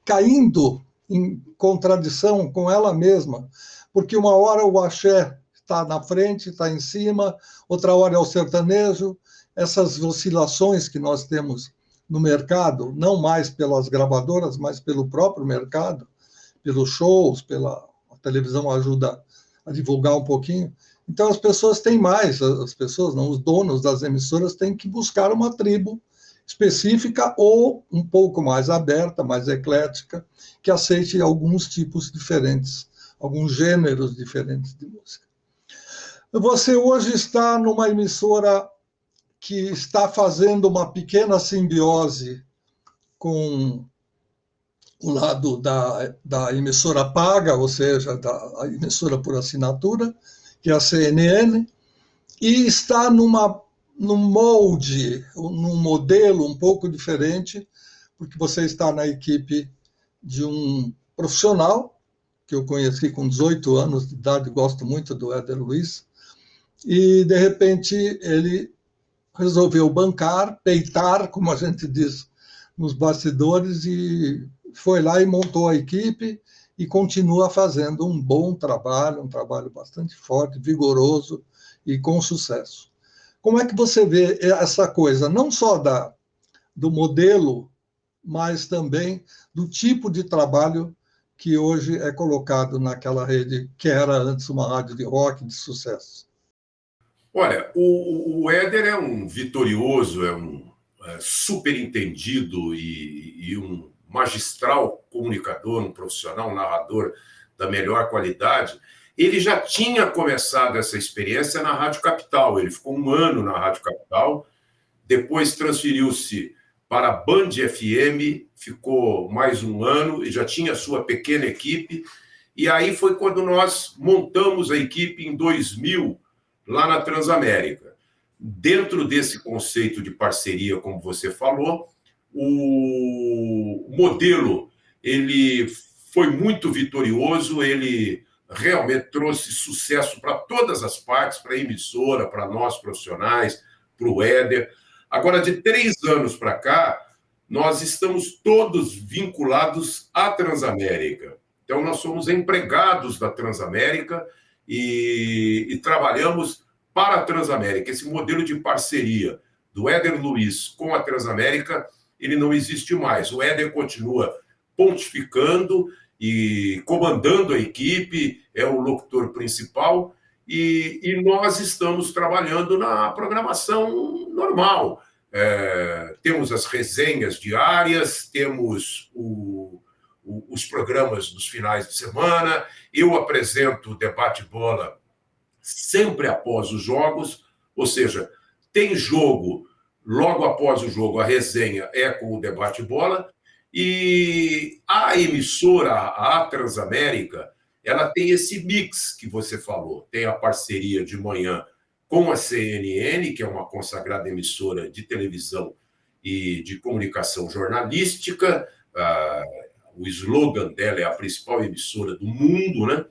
caindo em contradição com ela mesma, porque uma hora o axé está na frente, está em cima, outra hora é o sertanejo, essas oscilações que nós temos no mercado, não mais pelas gravadoras, mas pelo próprio mercado, pelos shows, a televisão ajuda a divulgar um pouquinho. Então as pessoas têm mais, as pessoas não, os donos das emissoras têm que buscar uma tribo específica ou um pouco mais aberta, mais eclética, que aceite alguns tipos diferentes, alguns gêneros diferentes de música. Você hoje está numa emissora que está fazendo uma pequena simbiose com o lado da emissora paga, ou seja, da emissora por assinatura, que é a CNN, e está num molde, num modelo um pouco diferente, porque você está na equipe de um profissional, que eu conheci com 18 anos de idade, gosto muito do Éder Luiz, e, de repente, ele resolveu bancar, peitar, como a gente diz nos bastidores, e foi lá e montou a equipe e continua fazendo um bom trabalho, um trabalho bastante forte, vigoroso e com sucesso. Como é que você vê essa coisa, não só do modelo, mas também do tipo de trabalho que hoje é colocado naquela rede que era antes uma rádio de rock de sucesso? Olha, o Éder é um vitorioso, é um super entendido e um magistral comunicador, um profissional, um narrador da melhor qualidade. Ele já tinha começado essa experiência na Rádio Capital. Ele ficou 1 ano na Rádio Capital, depois transferiu-se para a Band FM, ficou mais 1 ano e já tinha sua pequena equipe. E aí foi quando nós montamos a equipe em 2000, lá na Transamérica. Dentro desse conceito de parceria, como você falou, o modelo ele foi muito vitorioso, ele realmente trouxe sucesso para todas as partes, para a emissora, para nós profissionais, para o Éder. Agora, de 3 anos para cá, nós estamos todos vinculados à Transamérica. Então, nós somos empregados da Transamérica e trabalhamos para a Transamérica. Esse modelo de parceria do Éder Luiz com a Transamérica, ele não existe mais. O Éder continua pontificando e comandando a equipe, é o locutor principal, e nós estamos trabalhando na programação normal. Temos as resenhas diárias, temos os programas dos finais de semana, eu apresento o Debate Bola sempre após os jogos, ou seja, tem jogo, logo após o jogo a resenha é com o Debate Bola, e a emissora, a Transamérica, ela tem esse mix que você falou, tem a parceria de manhã com a CNN, que é uma consagrada emissora de televisão e de comunicação jornalística, o slogan dela é a principal emissora do mundo, né?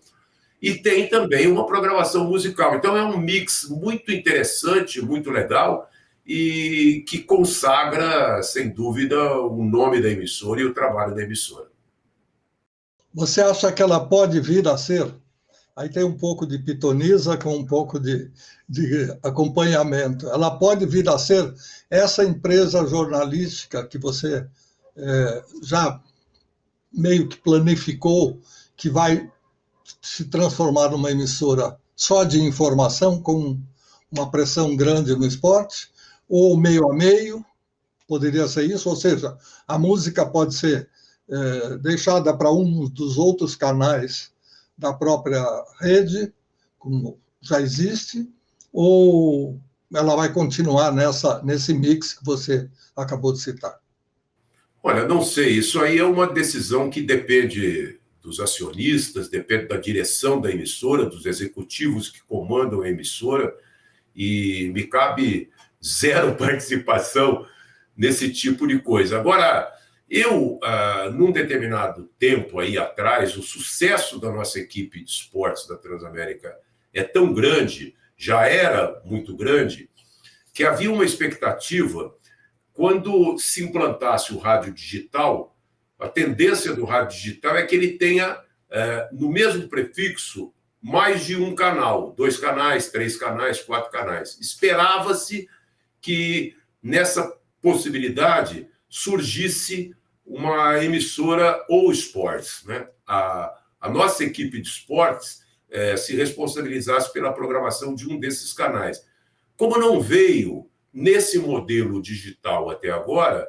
E tem também uma programação musical. Então é um mix muito interessante, muito legal, e que consagra, sem dúvida, o nome da emissora e o trabalho da emissora. Você acha que ela pode vir a ser? Aí tem um pouco de pitonisa com um pouco de acompanhamento. Ela pode vir a ser essa empresa jornalística que você já meio que planificou, que vai se transformar numa emissora só de informação, com uma pressão grande no esporte, ou meio a meio, poderia ser isso, ou seja, a música pode ser deixada para um dos outros canais da própria rede, como já existe, ou ela vai continuar nesse mix que você acabou de citar? Olha, não sei, isso aí é uma decisão que depende dos acionistas, depende da direção da emissora, dos executivos que comandam a emissora, e me cabe zero participação nesse tipo de coisa. Agora, eu, num determinado tempo aí atrás, o sucesso da nossa equipe de esportes da Transamérica é tão grande, já era muito grande, que havia uma expectativa, quando se implantasse o rádio digital, a tendência do rádio digital é que ele tenha, no mesmo prefixo, mais de um canal, 2 canais, 3 canais, 4 canais. Esperava-se que nessa possibilidade surgisse uma emissora ou esportes, né? A nossa equipe de esportes se responsabilizasse pela programação de um desses canais. Como não veio nesse modelo digital até agora,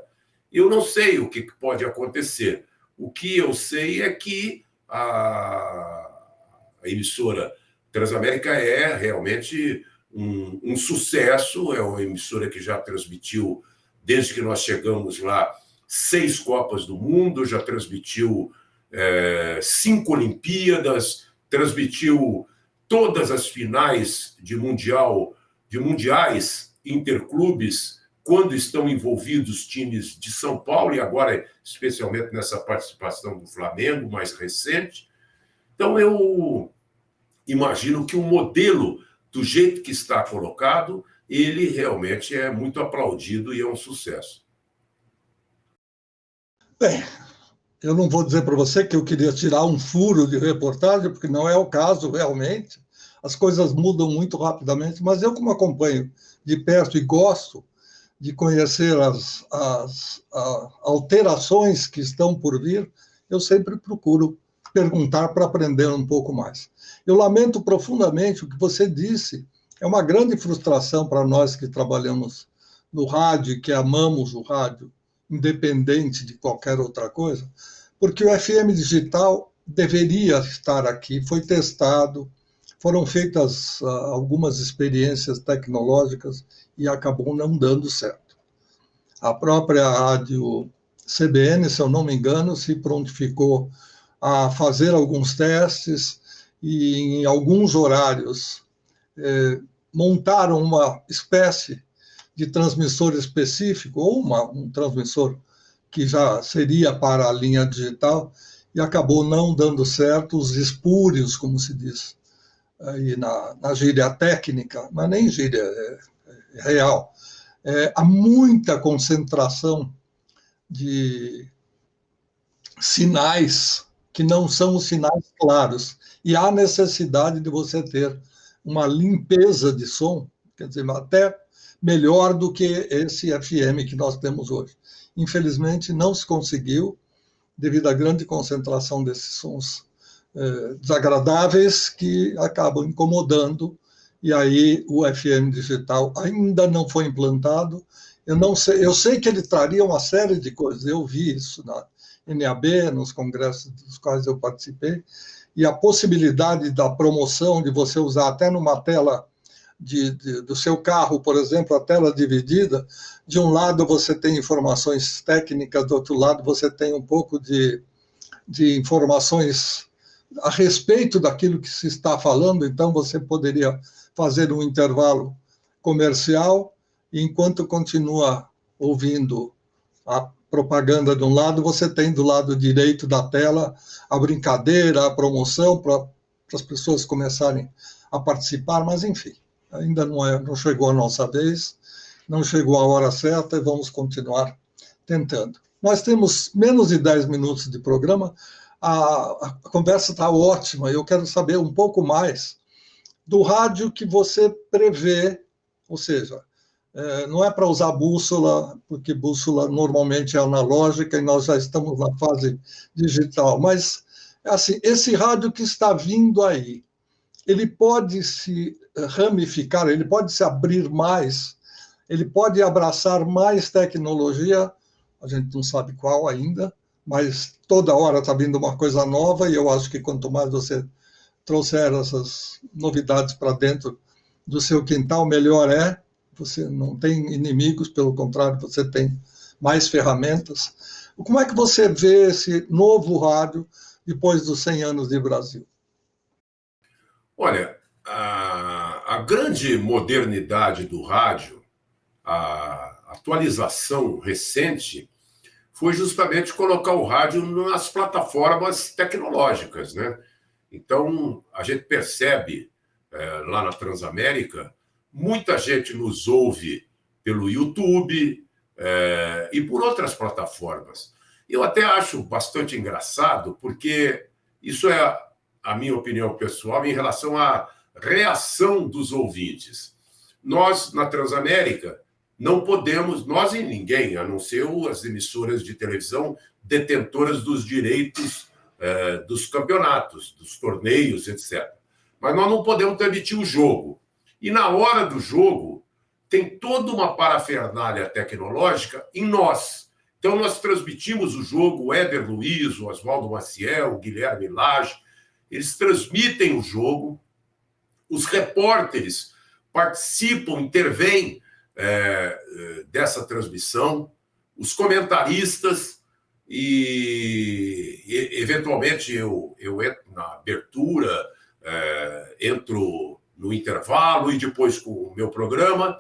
eu não sei o que pode acontecer. O que eu sei é que a emissora Transamérica é realmente um sucesso, é uma emissora que já transmitiu, desde que nós chegamos lá, 6 Copas do Mundo, já transmitiu 5 Olimpíadas, transmitiu todas as finais de mundiais interclubes, quando estão envolvidos times de São Paulo, e agora especialmente nessa participação do Flamengo, mais recente. Então, eu imagino que o modelo, do jeito que está colocado, ele realmente é muito aplaudido e é um sucesso. Bem, eu não vou dizer para você que eu queria tirar um furo de reportagem, porque não é o caso realmente. As coisas mudam muito rapidamente, mas eu, como acompanho de perto e gosto de conhecer as alterações que estão por vir, eu sempre procuro perguntar para aprender um pouco mais. Eu lamento profundamente o que você disse, é uma grande frustração para nós que trabalhamos no rádio, que amamos o rádio, independente de qualquer outra coisa, porque o FM digital deveria estar aqui, foi testado, foram feitas algumas experiências tecnológicas e acabou não dando certo. A própria rádio CBN, se eu não me engano, se prontificou a fazer alguns testes e, em alguns horários, montaram uma espécie de transmissor específico, ou um transmissor que já seria para a linha digital, e acabou não dando certo, os espúrios, como se diz aí na gíria técnica, mas nem gíria, é real. Há muita concentração de sinais que não são os sinais claros, e há necessidade de você ter uma limpeza de som, quer dizer, até melhor do que esse FM que nós temos hoje. Infelizmente, não se conseguiu, devido à grande concentração desses sons desagradáveis que acabam incomodando, e aí o FM digital ainda não foi implantado. Eu sei que ele traria uma série de coisas, eu vi isso na NAB, nos congressos dos quais eu participei, e a possibilidade da promoção de você usar até numa tela do seu carro, por exemplo, a tela dividida, de um lado você tem informações técnicas, do outro lado você tem um pouco de informações a respeito daquilo que se está falando, então você poderia fazer um intervalo comercial, e enquanto continua ouvindo a propaganda de um lado, você tem do lado direito da tela a brincadeira, a promoção, para as pessoas começarem a participar, mas enfim, ainda não chegou a nossa vez, não chegou a hora certa, e vamos continuar tentando. Nós temos menos de 10 minutos de programa, a conversa está ótima, eu quero saber um pouco mais do rádio que você prevê, ou seja, não é para usar bússola, porque bússola normalmente é analógica e nós já estamos na fase digital, mas Assim, esse rádio que está vindo aí, ele pode se ramificar, ele pode se abrir mais, ele pode abraçar mais tecnologia, a gente não sabe qual ainda, mas toda hora está vindo uma coisa nova e eu acho que quanto mais você trouxer essas novidades para dentro do seu quintal, melhor é. Você não tem inimigos, pelo contrário, você tem mais ferramentas. Como é que você vê esse novo rádio depois dos 100 anos de Brasil? Olha, a grande modernidade do rádio, a atualização recente, foi justamente colocar o rádio nas plataformas tecnológicas, né? Então, a gente percebe lá na Transamérica, muita gente nos ouve pelo YouTube e por outras plataformas. Eu até acho bastante engraçado, porque isso é a minha opinião pessoal em relação à reação dos ouvintes. Nós, na Transamérica, não podemos, nós e ninguém, a não ser as emissoras de televisão detentoras dos direitos dos campeonatos, dos torneios, etc. Mas nós não podemos transmitir o jogo. E na hora do jogo, tem toda uma parafernália tecnológica em nós. Então, nós transmitimos o jogo, o Éder Luiz, o Oswaldo Maciel, o Guilherme Lage, eles transmitem o jogo, os repórteres participam, intervêm dessa transmissão, os comentaristas, e eventualmente eu entro na abertura, entro no intervalo e depois com o meu programa,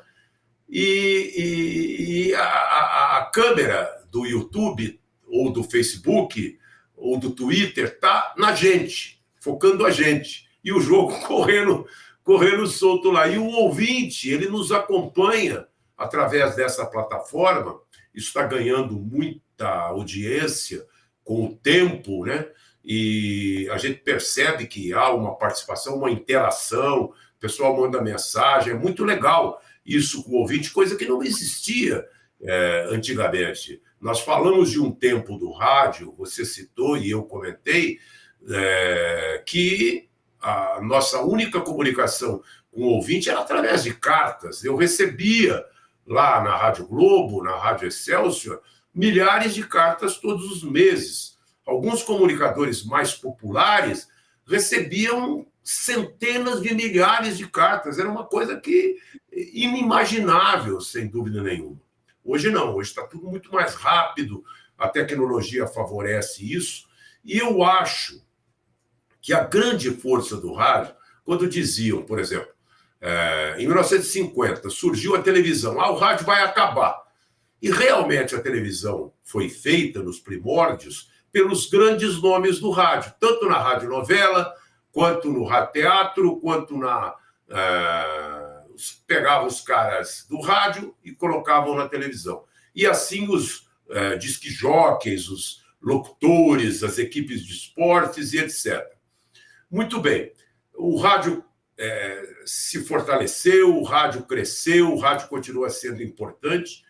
e a câmera do YouTube ou do Facebook ou do Twitter está na gente, focando a gente, e o jogo correndo solto lá. E o ouvinte, ele nos acompanha através dessa plataforma. Isso está ganhando muita audiência com o tempo, né? E a gente percebe que há uma participação, uma interação, o pessoal manda mensagem, é muito legal isso com o ouvinte, coisa que não existia antigamente. Nós falamos de um tempo do rádio, você citou e eu comentei, que a nossa única comunicação com o ouvinte era através de cartas. Eu recebia lá na Rádio Globo, na Rádio Excelsior, milhares de cartas todos os meses. Alguns comunicadores mais populares recebiam centenas de milhares de cartas. Era uma coisa que inimaginável, sem dúvida nenhuma. Hoje não, hoje está tudo muito mais rápido, a tecnologia favorece isso, e eu acho que a grande força do rádio, quando diziam, por exemplo, em 1950, surgiu a televisão, o rádio vai acabar. E realmente a televisão foi feita nos primórdios pelos grandes nomes do rádio, tanto na radionovela, quanto no radioteatro, quanto pegavam os caras do rádio e colocavam na televisão. E assim os disc-jockeys, os locutores, as equipes de esportes e etc. Muito bem, o rádio se fortaleceu, o rádio cresceu, o rádio continua sendo importante.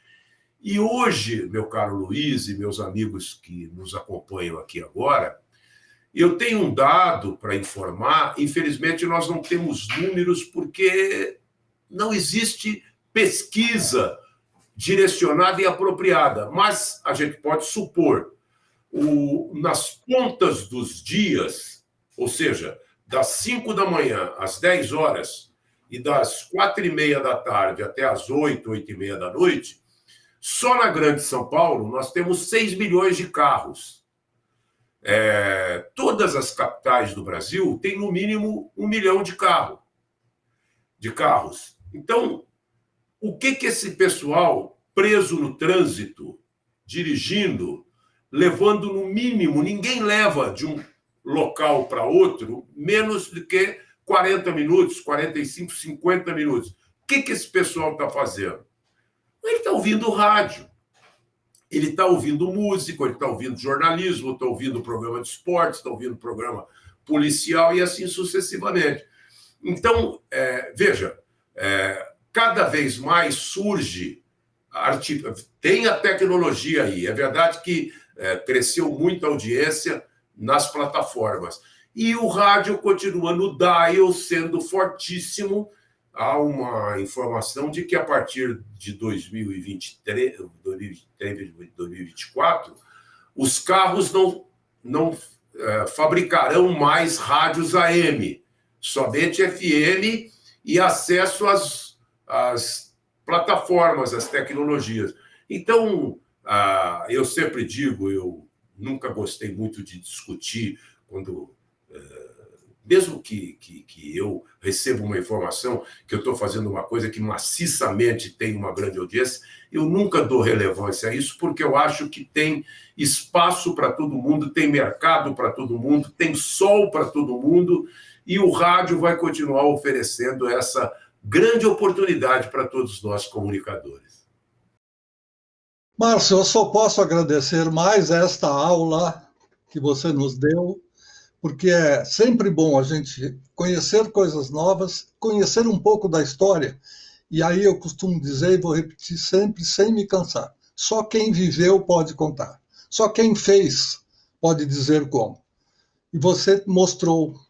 E hoje, meu caro Luiz e meus amigos que nos acompanham aqui agora, eu tenho um dado para informar. Infelizmente, nós não temos números porque não existe pesquisa direcionada e apropriada. Mas a gente pode supor, nas pontas dos dias, ou seja, das 5 da manhã às 10 horas e das 4h30 da tarde até às 8, 8h30 da noite, só na Grande São Paulo nós temos 6 milhões de carros. Todas as capitais do Brasil têm no mínimo 1 milhão de carros. Então, o que esse pessoal preso no trânsito, dirigindo, levando no mínimo, ninguém leva de um local para outro menos do que 40 minutos, 45, 50 minutos. O que esse pessoal está fazendo? Ele está ouvindo rádio, ele está ouvindo música, ele está ouvindo jornalismo, está ouvindo programa de esportes, está ouvindo programa policial e assim sucessivamente. Então, veja, cada vez mais surge, tem a tecnologia aí. É verdade que cresceu muito a audiência nas plataformas. E o rádio continua no dial, sendo fortíssimo. Há uma informação de que a partir de 2024, os carros não fabricarão mais rádios AM, somente FM e acesso às plataformas, às tecnologias. Então, eu sempre digo, eu nunca gostei muito de discutir quando... mesmo que eu receba uma informação que eu estou fazendo uma coisa que maciçamente tem uma grande audiência, eu nunca dou relevância a isso, porque eu acho que tem espaço para todo mundo, tem mercado para todo mundo, tem sol para todo mundo, e o rádio vai continuar oferecendo essa grande oportunidade para todos nós comunicadores. Márcio, eu só posso agradecer mais esta aula que você nos deu, porque é sempre bom a gente conhecer coisas novas, conhecer um pouco da história. E aí eu costumo dizer, e vou repetir sempre, sem me cansar, só quem viveu pode contar. Só quem fez pode dizer como. E você mostrou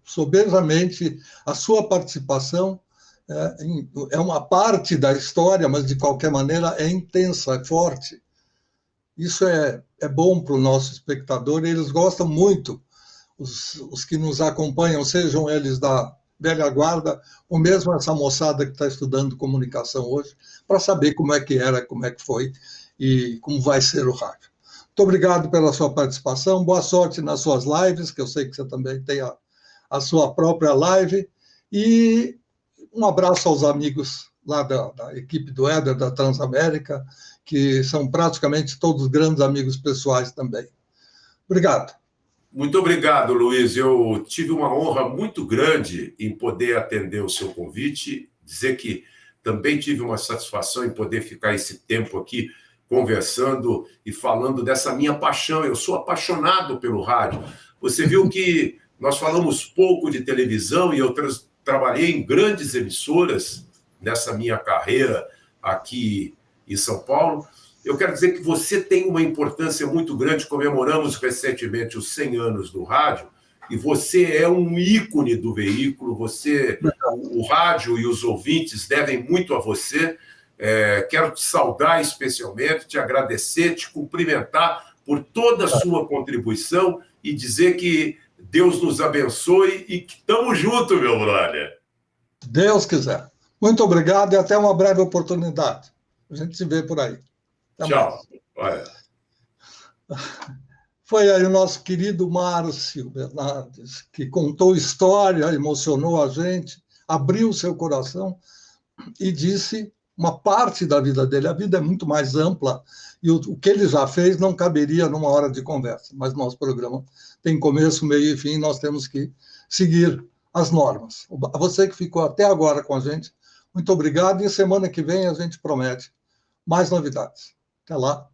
soberbamente a sua participação. É uma parte da história, mas de qualquer maneira é intensa, é forte. Isso é bom para o nosso espectador, e eles gostam muito. Os que nos acompanham, sejam eles da velha guarda, ou mesmo essa moçada que está estudando comunicação hoje, para saber como é que era, como é que foi e como vai ser o rádio. Muito obrigado pela sua participação, boa sorte nas suas lives, que eu sei que você também tem a sua própria live, e um abraço aos amigos lá da equipe do Éder, da Transamérica, que são praticamente todos grandes amigos pessoais também. Obrigado. Muito obrigado, Luiz. Eu tive uma honra muito grande em poder atender o seu convite, dizer que também tive uma satisfação em poder ficar esse tempo aqui conversando e falando dessa minha paixão. Eu sou apaixonado pelo rádio. Você viu que nós falamos pouco de televisão e eu trabalhei em grandes emissoras nessa minha carreira aqui em São Paulo. Eu quero dizer que você tem uma importância muito grande. Comemoramos recentemente os 100 anos do rádio, e você é um ícone do veículo. O rádio e os ouvintes devem muito a você. Quero te saudar especialmente, te agradecer, te cumprimentar por toda a sua contribuição e dizer que Deus nos abençoe e que estamos juntos, meu brother. Deus quiser. Muito obrigado e até uma breve oportunidade. A gente se vê por aí. Tchau. Olha. Foi aí o nosso querido Márcio Bernardes, que contou história, emocionou a gente, abriu seu coração e disse uma parte da vida dele. A vida é muito mais ampla e o que ele já fez não caberia numa hora de conversa, mas nosso programa tem começo, meio e fim, nós temos que seguir as normas. A você que ficou até agora com a gente, muito obrigado, e semana que vem a gente promete mais novidades. Até lá.